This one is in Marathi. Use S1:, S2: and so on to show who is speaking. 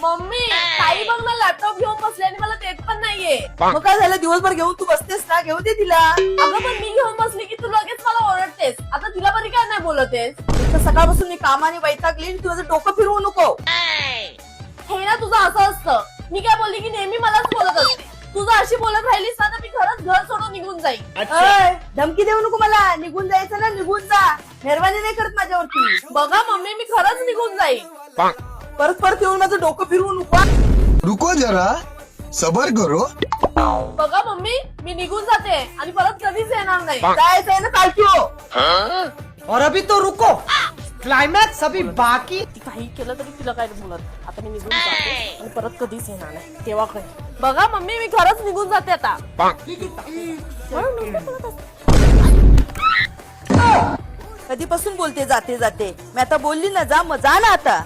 S1: मम्मी ताई बघ ना लॅपटॉप घेऊन बसले आणि मला देत पण नाहीये.
S2: मग काय झालं, दिवसभर घेऊन तू बसतेस ना, घेऊन दे तिला.
S1: अगं पण मी घेऊन बसली की तू लगेच मला ओरडतेस. आता तिला बरी काय नाही बोलतेस.
S2: तर सकाळपासून मी कामाने वैतागली, तू माझं डोकं फिरवू नको.
S1: हे ना तुझं असं असतं. मी काय बोलली की नेहमी मलाच बोलत असते. तुझं अशी बोलत राहिलीस ना तर मी खरंच घर सोडून निघून जाईल.
S2: अय, धमकी देऊ नको मला. निघून जायचं ना, निघून जा. मेहरबानी नाही करत माझ्यावरती.
S1: बघा मम्मी मी खरंच निघून जाईल.
S2: परत परत येऊन माझं डोकं फिरवू नको.
S3: रुको जरा, सबर करो.
S1: बघा मम्मी मी निघून जाते आणि परत कधीच येणार नाही.
S2: जायचंय ना कालची.
S4: और अभी तो रुको, क्लाइमैक्स अभी बाकी.
S1: ती काही केलं तरी तिला काय बोलत. आता मी निघून जाते आणि परत कधीच येणार नाही. तेव्हा काय बघा मम्मी मी खरंच निघून जाते आता.
S2: कधीपासून बोलते जाते जाते. मी आता बोलली ना, जा मग, जा ना आता.